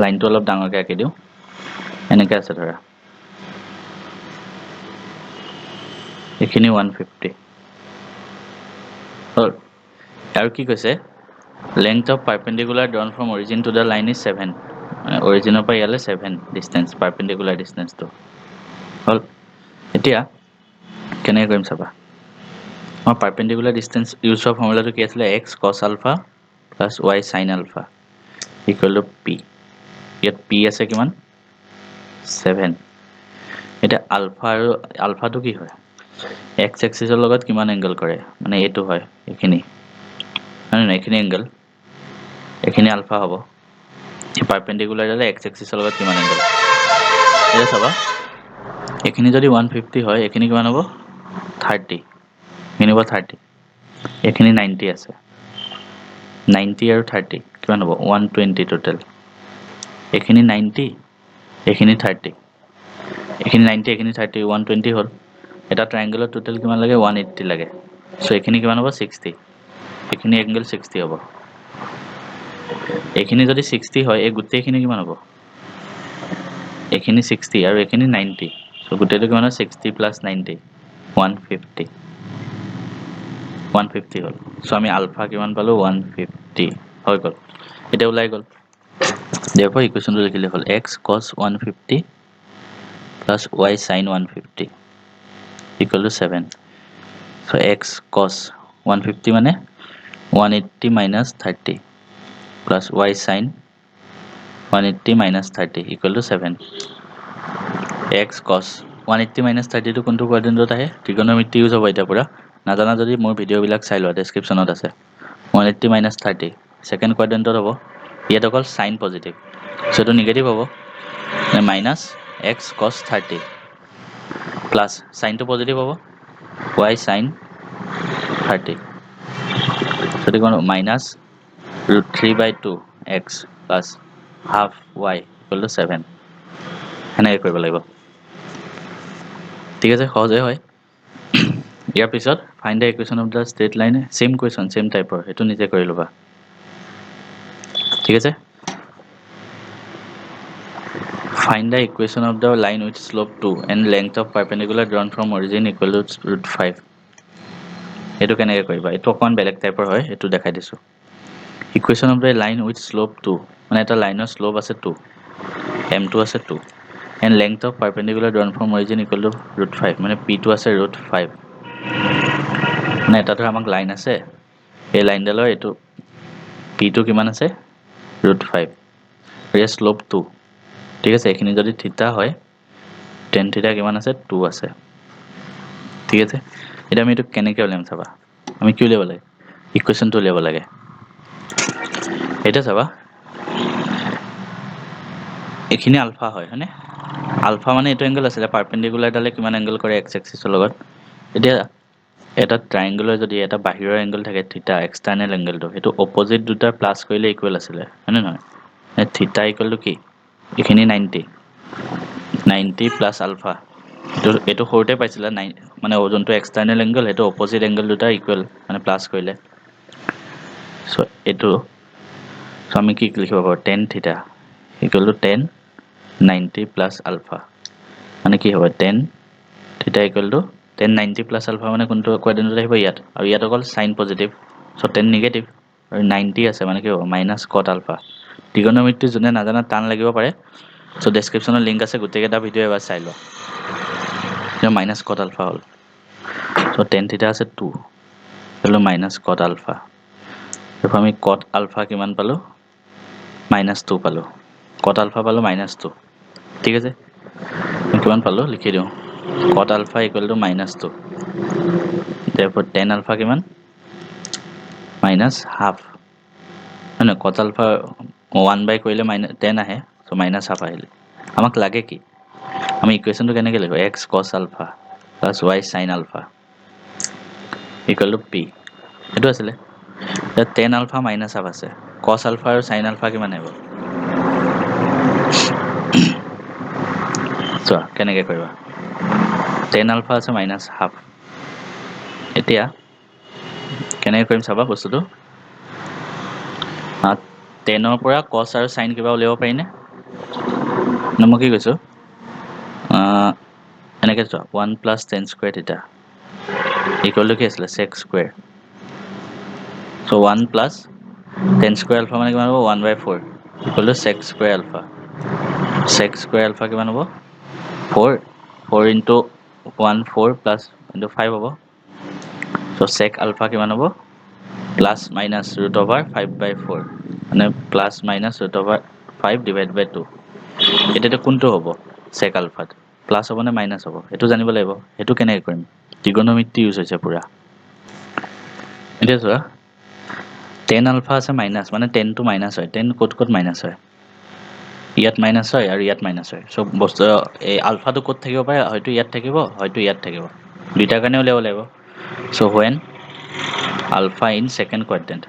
লাইনটো অলপ ডাঙৰকৈ আঁকি দিওঁ এনেকৈ আছে ধৰা এইখিনি 150 হ'ল আৰু কি কৈছে length of perpendicular drawn from origin to the line is 7 অৰিজিনৰ পৰা ইয়ালৈ 7 ডিষ্টেঞ্চ পাৰ্পেণ্ডিকুলাৰ ডিষ্টেঞ্চটো হ'ল এতিয়া কেনেকৈ কৰিম চাবা আমাৰ পাৰ্পেণ্ডিকুলাৰ ডিষ্টেঞ্চ ইউজ হোৱা ফৰ্মুলাটো কি আছিলে x cos alpha plus y sin alpha equal to p ইয়াত পি আছে কিমান 7 এতিয়া আলফা আৰু আলফাটো কি হয় এক্স এক্সিছৰ লগত কিমান এংগল কৰে মানে এইটো হয় এইখিনি হয় নাই এইখিনি এংগল এইখিনি আলফা হ'ব পাৰ্পেণ্ডিকুলাৰ হ'লে এক্স এক্সিছৰ লগত কিমান এংগল এতিয়া চাবা এইখিনি যদি 150 হয় এইখিনি কিমান হ'ব 30 এইখিনি হ'ব 30 এইখিনি 90 আছে 90 আৰু 30 কিমান হ'ব 120 টোটেল এইখিনি 90 এইখিনি 30 এইখিনি 90 এইখিনি 30 120 হ'ল এটা ট্ৰাইংগলৰ টোটেল কিমান লাগে 180 লাগে চ' এইখিনি কিমান হ'ব 60 এইখিনি এংগল 60 হ'ব এইখিনি যদি 60 হয় এই গোটেইখিনি কিমান হ'ব এইখিনি 60 আৰু এইখিনি 90 চ' গোটেইটো কিমান হয় 60 প্লাছ 90 150 হ'ল চ' আমি আলফা কিমান পালোঁ 150 হৈ গ'ল এতিয়া ওলাই গ'ল therefore ইকুৱেশ্যনটো লিখিলে হ'ল x cos 150 plus y sin 150 equal to 7 so x cos 150 মানে 180 minus 30 plus y sin 180 minus 30 equal to 7 x cos 180 minus 30 টো কোনটো কোৱাড্ৰেণ্টত আহে ত্ৰিকোণমিতি ইউজ হ'ব এতিয়া পুৰা নাজানা যদি মোৰ ভিডিঅ'বিলাক চাই লোৱা ডেছক্ৰিপশ্যনত আছে 180 minus 30 সেকেন্ড কোৱাড্ৰেণ্টত হ'ব ইয়াত অকল সাইন পজিটিভ সো এইটো নিগেটিভ হ'ব মাইনাছ x cos 30 প্লাছ সাইনটো পজিটিভ হ'ব y sin 30 so এইটো minus √3/2 x plus half y equal to 7 সেনেকৈ কৰিব লাগিব ঠিক আছে সহজে হয় ইয়াৰ পিছত find the equation of the straight line same equation same টাইপৰ সেইটো নিজে কৰি ল'বা ঠিক আছে find the equation of the line with slope 2 and length of perpendicular drawn from origin equal to √5 এইটো কেনেকৈ কৰিবা এইটো অকমান বেলেগ টাইপৰ হয় এইটো দেখাই দিছো equation of the line with slope 2 মানে এটা লাইনৰ শ্লোপ আছে 2 m2 আছে 2 and length of perpendicular drawn from origin equal to √5 মানে p2 আছে √5 মানে এটা ধৰা আমাক লাইন আছে এই লাইনডালৰ এইটো p2 কিমান আছে √5 আৰু শ্লোপ 2 ঠিক আছে এইখিনি যদি থিটা হয় টেন থিটা কিমান আছে 2 আছে ঠিক আছে এটা আমি এইটো কেনেকৈ উলিয়াম চাবা আমি কি উলিয়াব লাগে ইকুৱেশ্যনটো উলিয়াব লাগে এটা চাবা এইখিনি আলফা হয় হয়নে আলফা মানে এইটো এংগল আছিলে পাৰ্পেণ্ডিকুলাৰ ডালে কিমান এংগল কৰে এক্স এক্সিছৰ লগত এতিয়া এটা ট্ৰাইংগুলাৰ যদি এটা বাহিৰৰ এংগল থাকে থিটা এক্সটাৰ্নেল এংগলটো সেইটো অপজিট দুটা প্লাছ কৰিলে ইকুৱেল আছিলে হয়নে নহয় থিটা ইকুৱেল টু কি এইখিনি 90 প্লাছ আলফা এইটো সৰুতে পাইছিলা মানে যোনটো এক্সটাৰ্নেল এংগল সেইটো অপজিট এংগল দুটা ইকুৱেল মানে প্লাছ কৰিলে চ' এইটো চ' আমি কি লিখিব পাৰোঁ tan theta equal to 90 plus ULFA মানে কি হ'ব 10 থিটা ইকুৱেল টু 90 প্লাছ আলফা মানে কোনটো কোৱাড্ৰেণ্টত আহিব ইয়াত আৰু ইয়াত অকল সাইন পজিটিভ চ' 10 নিগেটিভ আৰু 90 আছে মানে কি হ'ব মাইনাছ কট আলফা ত্ৰিকোণমিতি যোনে নাজানা টান লাগিব পাৰে চ' ডেছক্ৰিপশ্যনৰ লিংক আছে গোটেইকেইটা ভিডিঅ' এবাৰ চাই লোৱা মাইনাছ কট আলফা হ'ল চ' 10 থিটা আছে 2 হ'লে মাইনাছ কট আলফা তাৰপৰা আমি কট আলফা কিমান পালোঁ -2 পালোঁ কট আলফা পালোঁ -2 ঠিক আছে কিমান পালোঁ লিখি দিওঁ কট ULFA equal two -2 therefore tan alpha কিমান minus half মানে cos alpha 1 by কৰিলে tan আহে so minus half আহিলে আমাক লাগে কি আমি ইকুৱেশ্যনটো কেনেকৈ লিখো x cos alpha plus y sin alpha equal to p এটো আছিলে tan alpha minus half আছে cos alpha আৰু sin alpha কিমান আহিব so কেনেকৈ কৰিবা tan alpha আছে minus half এতিয়া কেনেকৈ কৰিম চাবা বস্তুটো 10 ৰ পৰা cos আৰু sin কিবা উলিয়াব পাৰি নে মই কি কৈছো এনেকৈ চোৱা 1 plus tan square theta equal to কি আছিলে sec square so 1 plus tan square alpha মানে কিমান হ'ব 1/4 equal to sec square alpha কিমান হ'ব 4 into 1 4 plus into 5 হ'ব so sec alpha কিমান হ'ব plus minus root over 5/4 মানে plus minus root over 5 divided by 2 এটাটো কোনটো হ'ব sec alpha প্লাস হ'ব নে মাইনাস হ'ব এটো জানিব লাগিব এটো কেনেকৈ কৰিম ত্ৰিকোণমিতি ইউজ হৈছে পুৰা এতিয়া চোৱা tan alpha আছে মাইনাস মানে tan টো মাইনাস হয় tan ক'ত মাইনাস হয় ইয়াত মাইনাস হয় আৰু ইয়াত মাইনাস হয় সো বস্তু এই আলফাটো ক'ত থাকিব পাৰে হয়তো ইয়াত থাকিব হয়তো ইয়াত থাকিব দুইটাৰ কাৰণে উলিয়াব লাগিব so when alpha in second quadrant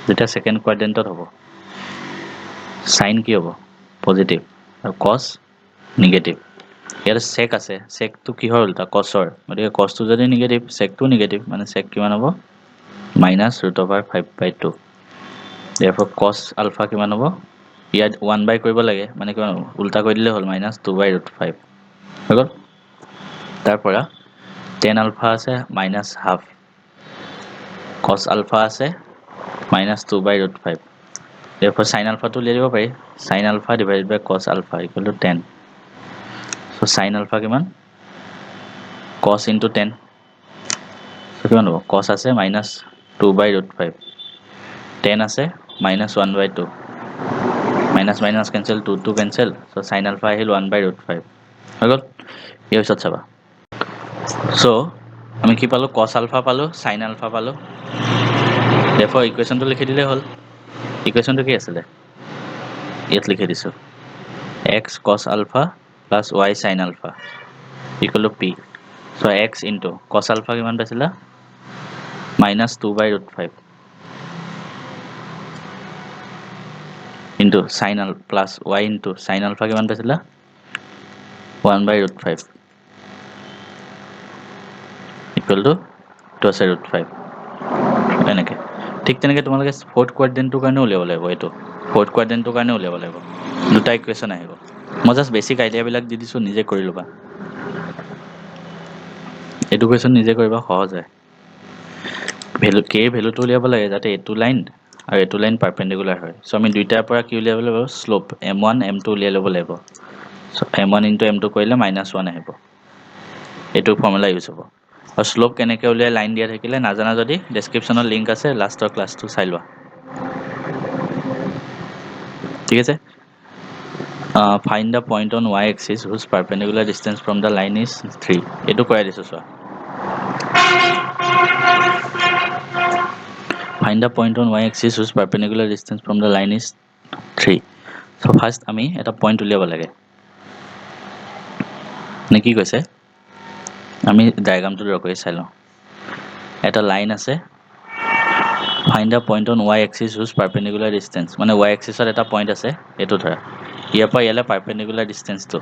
যেতিয়া second quadrantত হ'ব sin কি হ'ব পজিটিভ আৰু cos নিগেটিভ ইয়াত sec আছে sec টো কিহৰ উল্টা cosৰ গতিকে cos টো যদি নিগেটিভ sec টো নিগেটিভ মানে sec কিমান হ'ব minus root over 5/2 therefore cos alpha কিমান হ'ব ইয়াত 1 by কৰিব লাগে মানে কিমান উল্টা কৰি দিলে হ'ল minus 2/5 হৈ গ'ল তাৰ পৰা tan alpha আছে minus half cos alpha আছে minus 2/5 therefore sin alpha টো উলিয়াই দিব পাৰি sin alpha divided by cos alpha equal to tan so sin alpha কিমান cos into tan so কিমান হ'ব cos আছে minus 2/5 tan আছে minus 1/2 minus minus cancel 2 cancel so sin alpha আহিল 1/5 হৈ গ'ল এই পিছত চাবা so আমি কি পালো cos alpha পালো sin alpha পালো therefore ইকুৱেশ্যনটো লিখি দিলে হ'ল ইকুৱেশ্যনটো কি আছিলে ইয়াত লিখি দিছো x cos alpha plus y sin alpha equal to p so x into cos alpha কিমান পাইছিলা minus 2/5 into sin alpha plus y into sin alpha কিমান পাইছিলা 1/5 equal to 2/5 এনেকে ঠিক তেনেকে তোমালোকে ফোর্থ কোয়াড্ৰেন্টৰ কাৰণে উলিয়াব লাগিব এটো ফোৰ্থ কোয়াড্ৰেন্টৰ কাৰণে উলিয়াব লাগিব দুটা ইকুৱেশ্যন আহিব মই জাস্ট বেসিক আইডিয়া বিলাক দি দিছো নিজে কৰি লবা এটো কোৱেশ্যন নিজে কৰিবা সহজ হয় ভ্যালু k ভ্যালুটো উলিয়াব লাগে যাতে এটো লাইন আৰু এটো লাইন পাৰপেন্ডিকুলাৰ হয় সো আমি দুইটাৰ পৰা কি উলিয়াব লাগিব স্লোপ m1 m2 উলিয়াই ল'ব লাগিব সো m1 * m2 কৰিলে -1 আহিব এটো ফৰ্মুলা ইউজ হ'ব আৰু স্লোপ কেনেকৈ উলিয়াই লাইন দিয়া থাকিলে নাজানা যদি ডেসক্ৰিপচনত লিংক আছে লাষ্টৰ ক্লাসটো চাই লোৱা ঠিক আছে find the point on y axis whose perpendicular distance from the line is 3 এটো কৰাই দিছো চোৱা find the point on y axis whose perpendicular distance from the line is 3 so first আমি এটা পয়েন্ট উলিয়াব লাগে নে কি কৈছে আমি ডায়াগ্ৰামটো ড্ৰ কৰি চাই লওঁ এটা লাইন আছে find the point on y axis whose perpendicular distance মানে y axis ত এটা পয়েন্ট আছে এটো ধৰা ইয়াৰ পৰা ইয়ালে perpendicular distance টো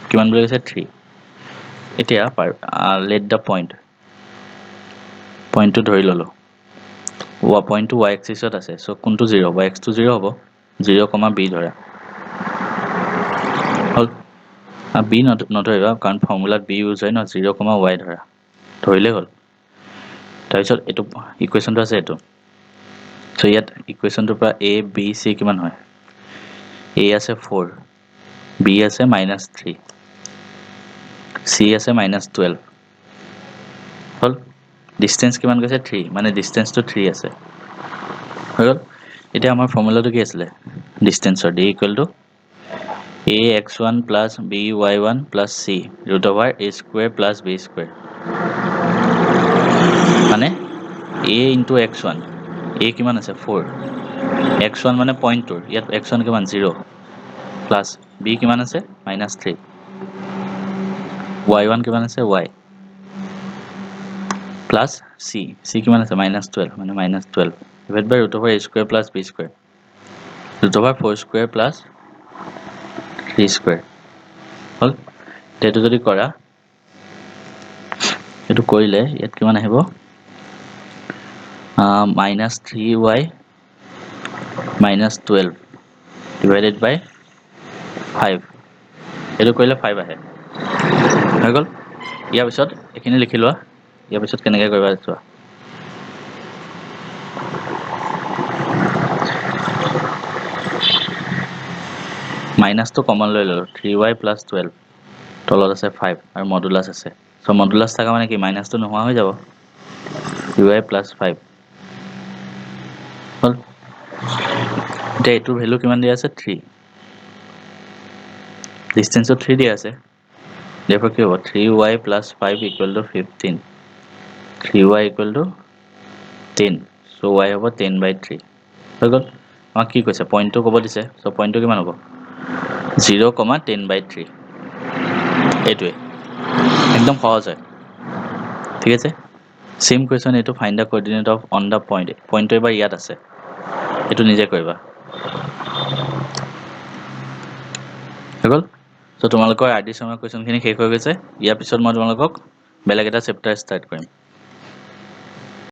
কিমান বুলি কৈছে 3 এতিয়া let the point টো ধৰি ললো point টো y axis ত আছে সো কোনটো 0 হ'ব x টো 0 হ'ব 0, b ধৰা হল b নধৰিবা কাৰণ ফৰ্মুলাত b ইউজ হয় ন 0, y ধৰা ধৰিলে হ'ল তাৰপিছত এটো ইকুৱেশ্যনটো আছে এটো সো ইয়াত ইকুৱেশ্যনটোৰ পৰা a b c কিমান হয় a আছে 4 b আছে -3 c আছে -12 হল ডিসটেন্স কিমান কৈছে 3 মানে ডিসটেন্সটো 3 আছে হৈ গল এতিয়া আমাৰ ফৰ্মুলাটো কি আছিল ডিসটেন্সৰ d = ax1 + by1 + c √a² + b² a into x1 a কিমান আছে 4 x1 মানে পইণ্টটোৰ ইয়াত x1 কিমান 0 প্লাছ b কিমান আছে -3 y1 কিমান আছে y প্লাছ c কিমান আছে -12 মানে -12 divide by √a square plus b square √4 square plus 3 square হল তেটো যদি কৰা এটো কৰিলে ইয়াত কিমান আহিব -3y -12 divided by 5 এটো কৰিলে 5 আহে হৈ গল ইয়াৰ পিছত এখিনি লিখি লোৱা ইয়াৰ পিছত কেনেকৈ কৰিবা চোৱা মাইনাসটো কমন লৈ ললো 3y + 12 তলত আছে 5 আৰু মডুলাস আছে সো মডুলাস থাকা মানে কি মাইনাসটো নোহোৱা হৈ যাব 3y + 5 হল এতিয়া এটোৰ ভ্যালু কিমান দিয়া আছে 3 ডিসটেন্সও 3 দিয়া আছে therefore কি হ'ব 3y + 5 = 15 3y = 10 so y হ'ব 10/3 হৈ গল আমাক কি কৈছে পইণ্টটো ক'ব দিছে সো পইণ্টটো কিমান হ'ব 0,10/3 এইটোৱে একদম সহজ হয় ঠিক আছে সেম কোৱেশ্চন এটো find da coordinate of on the point পইণ্টটো এবাৰ ইয়াত আছে এটো নিজে কৰিবা হৈ গল সো তোমালোকৰ আৰডি শৰ্মা কোৱেশ্চনখিনি শেষ হৈ গৈছে ইয়াৰ পিছত মই তোমালোকক বেলেগ এটা চেপ্টাৰ ষ্টাৰ্ট কৰিম